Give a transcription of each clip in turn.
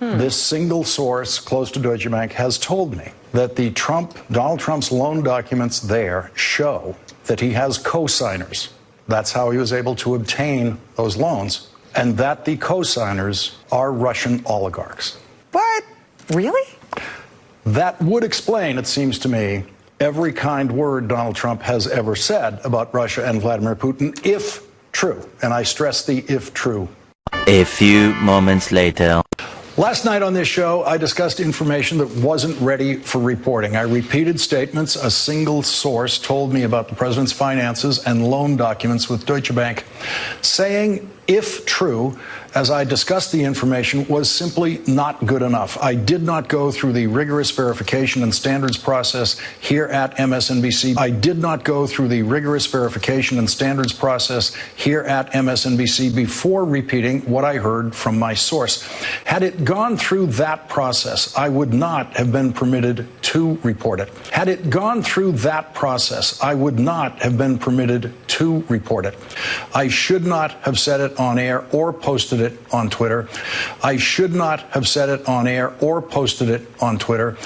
This single source close to Deutsche Bank has told me that Donald Trump's loan documents there show that he has co-signers. That's how he was able to obtain those loans, and that the co-signers are Russian oligarchs. What? Really? That would explain, it seems to me, every kind word Donald Trump has ever said about Russia and Vladimir Putin, if true. And I stress the if true. A few moments later. Last night on this show, I discussed information that wasn't ready for reporting. I repeated statements a single source told me about the president's finances and loan documents with Deutsche Bank, saying, if true, as I discussed the information, was simply not good enough. I did not go through the rigorous verification and standards process here at MSNBC. I did not go through the rigorous verification and standards process here at MSNBC before repeating what I heard from my source. Had it gone through that process, I would not have been permitted to report it. Had it gone through that process, I would not have been permitted to report it. I should not have said it on air or posted it on Twitter. I should not have said it on air or posted it on Twitter.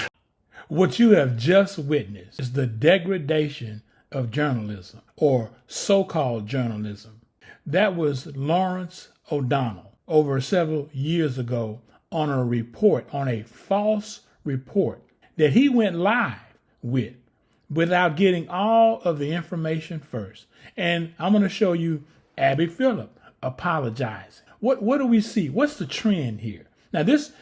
What you have just witnessed is the degradation of journalism, or so-called journalism. That was Lawrence O'Donnell over several years ago on a report, on a false report that he went live with without getting all of the information first. And I'm going to show you Abby Phillip apologizing. What do we see? What's the trend here? Now, this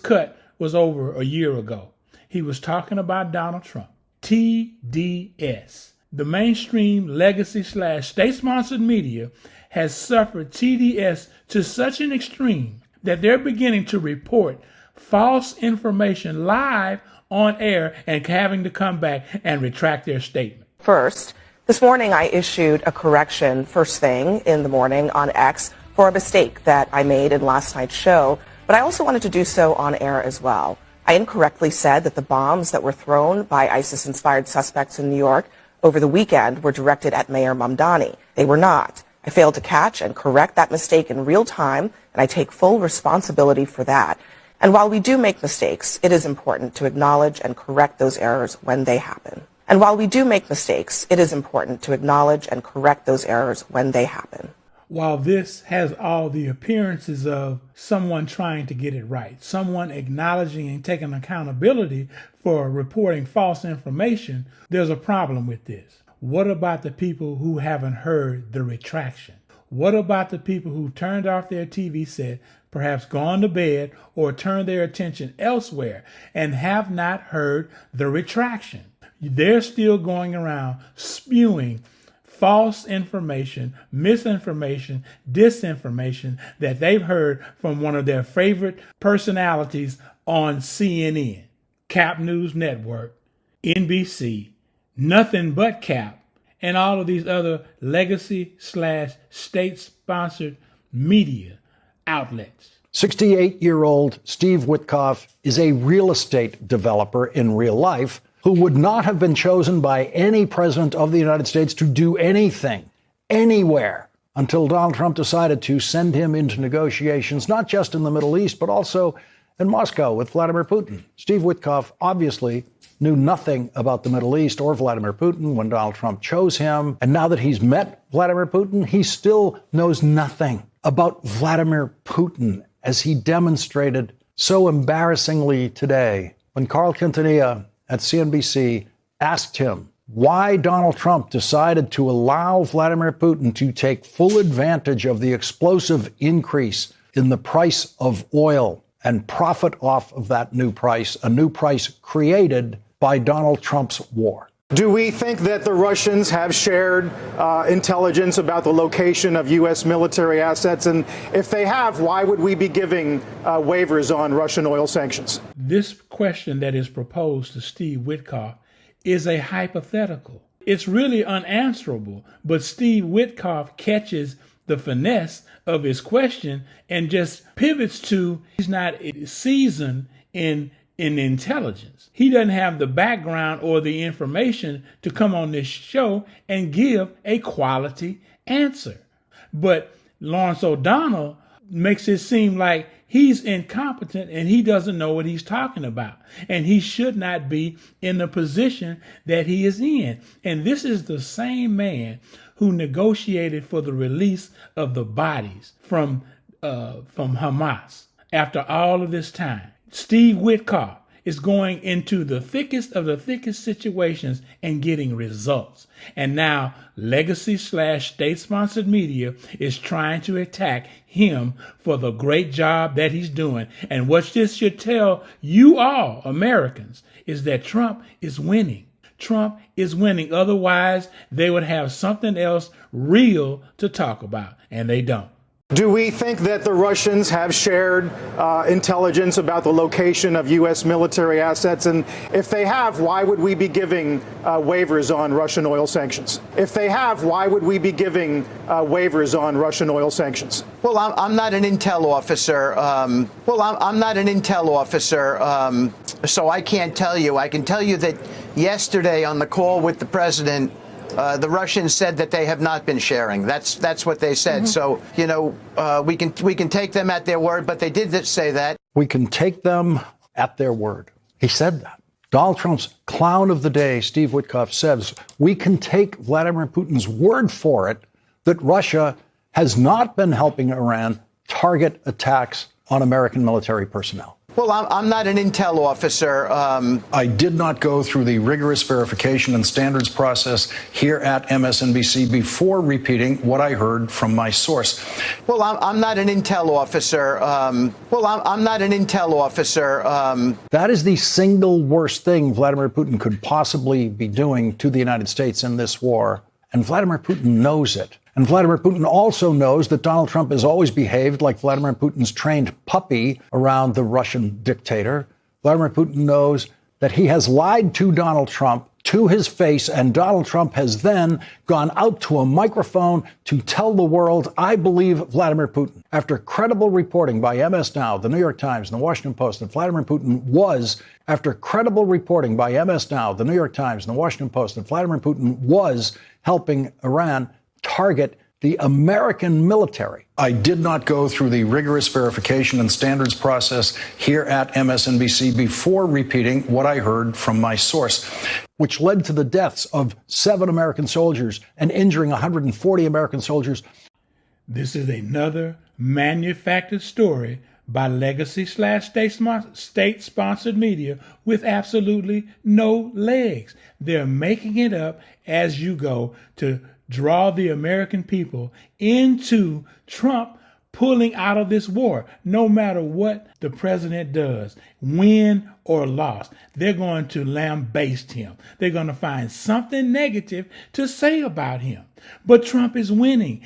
cut was over a year ago. He was talking about Donald Trump. TDS, the mainstream legacy/state-sponsored media, has suffered TDS to such an extreme that they're beginning to report false information live on air and having to come back and retract their statement. First, this morning I issued a correction first thing in the morning on X for a mistake that I made in last night's show, but I also wanted to do so on air as well. I incorrectly said that the bombs that were thrown by ISIS-inspired suspects in New York over the weekend were directed at Mayor Mamdani. They were not. I failed to catch and correct that mistake in real time, and I take full responsibility for that. And while we do make mistakes, it is important to acknowledge and correct those errors when they happen. And while we do make mistakes, it is important to acknowledge and correct those errors when they happen. While this has all the appearances of someone trying to get it right, someone acknowledging and taking accountability for reporting false information, there's a problem with this. What about the people who haven't heard the retraction? What about the people who turned off their TV set, perhaps gone to bed, or turned their attention elsewhere and have not heard the retraction? They're still going around spewing false information, misinformation, disinformation that they've heard from one of their favorite personalities on CNN, Cap News Network, NBC, Nothing But Cap, and all of these other legacy/state-sponsored media outlets. 68-year-old Steve Witkoff is a real estate developer in real life who would not have been chosen by any president of the United States to do anything, anywhere, until Donald Trump decided to send him into negotiations, not just in the Middle East, but also in Moscow with Vladimir Putin. Steve Witkoff obviously knew nothing about the Middle East or Vladimir Putin when Donald Trump chose him. And now that he's met Vladimir Putin, he still knows nothing about Vladimir Putin, as he demonstrated so embarrassingly today when Carl Quintanilla at CNBC asked him why Donald Trump decided to allow Vladimir Putin to take full advantage of the explosive increase in the price of oil and profit off of that new price, a new price created by Donald Trump's war. Do we think that the Russians have shared intelligence about the location of U.S. military assets? And if they have, why would we be giving waivers on Russian oil sanctions? This question that is proposed to Steve Witkoff is a hypothetical. It's really unanswerable, but Steve Witkoff catches the finesse of his question and just pivots to he's not seasoned in intelligence. He doesn't have the background or the information to come on this show and give a quality answer. But Lawrence O'Donnell makes it seem like he's incompetent and he doesn't know what he's talking about. And he should not be in the position that he is in. And this is the same man who negotiated for the release of the bodies from Hamas after all of this time. Steve Witkoff is going into the thickest of the thickest situations and getting results. And now legacy/state-sponsored media is trying to attack him for the great job that he's doing. And what this should tell you all, Americans, is that Trump is winning. Trump is winning. Otherwise, they would have something else real to talk about, and they don't. Do we think that the Russians have shared intelligence about the location of U.S. military assets? And if they have, why would we be giving waivers on Russian oil sanctions? If they have, why would we be giving waivers on Russian oil sanctions? Well, I'm not an intel officer. I'm not an intel officer, so I can't tell you. I can tell you that yesterday on the call with the president, the Russians said that they have not been sharing. That's what they said. So, you know, we can take them at their word, but they did say that. We can take them at their word. He said that. Donald Trump's clown of the day, Steve Witkoff, says we can take Vladimir Putin's word for it that Russia has not been helping Iran target attacks on American military personnel. Well, I'm not an intel officer. I did not go through the rigorous verification and standards process here at MSNBC before repeating what I heard from my source. Well, I'm not an intel officer. I'm not an intel officer. That is the single worst thing Vladimir Putin could possibly be doing to the United States in this war. And Vladimir Putin knows it. And Vladimir Putin also knows that Donald Trump has always behaved like Vladimir Putin's trained puppy around the Russian dictator. Vladimir Putin knows that he has lied to Donald Trump to his face, and Donald Trump has then gone out to a microphone to tell the world, I believe Vladimir Putin. After credible reporting by MS Now, the New York Times, and the Washington Post that Vladimir Putin was, after credible reporting by MS Now, the New York Times, and the Washington Post that Vladimir Putin was helping Iran target the American military. I did not go through the rigorous verification and standards process here at MSNBC before repeating what I heard from my source, which led to the deaths of 7 American soldiers and injuring 140 American soldiers. This is another manufactured story by legacy/state-sponsored media with absolutely no legs. They're making it up as you go to draw the American people into Trump pulling out of this war. No matter what the president does, win or loss, they're going to lambaste him. They're going to find something negative to say about him. But Trump is winning.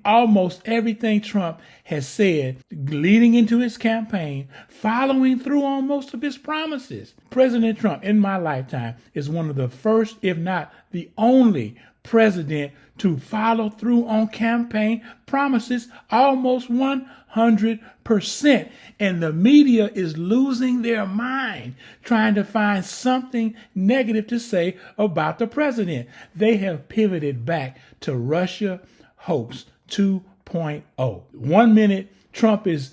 Almost everything Trump has said leading into his campaign, following through on most of his promises. President Trump, in my lifetime, is one of the first, if not the only president to follow through on campaign promises almost 100%. And the media is losing their mind trying to find something negative to say about the president. They have pivoted back to Russia hoax 2.0. 1 minute, Trump is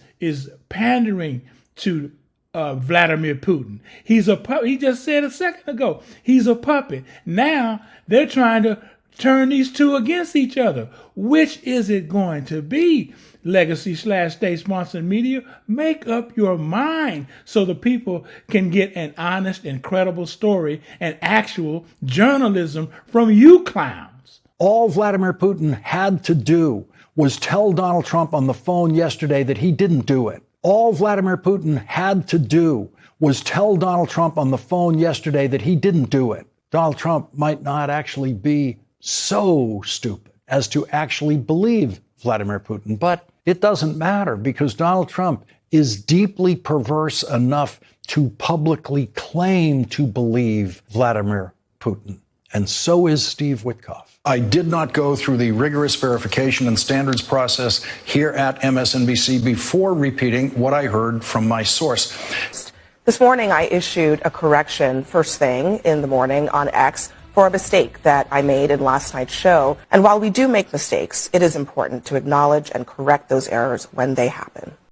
pandering to Vladimir Putin. He's a puppet. He just said a second ago, he's a puppet. Now they're trying to turn these two against each other. Which is it going to be? Legacy/state-sponsored media, make up your mind so the people can get an honest and credible story and actual journalism from you clowns. All Vladimir Putin had to do was tell Donald Trump on the phone yesterday that he didn't do it. All Vladimir Putin had to do was tell Donald Trump on the phone yesterday that he didn't do it. Donald Trump might not actually be so stupid as to actually believe Vladimir Putin, but it doesn't matter because Donald Trump is deeply perverse enough to publicly claim to believe Vladimir Putin. And so is Steve Witkoff. I did not go through the rigorous verification and standards process here at MSNBC before repeating what I heard from my source. This morning, I issued a correction first thing in the morning on X for for a mistake that I made in last night's show. And while we do make mistakes, it is important to acknowledge and correct those errors when they happen.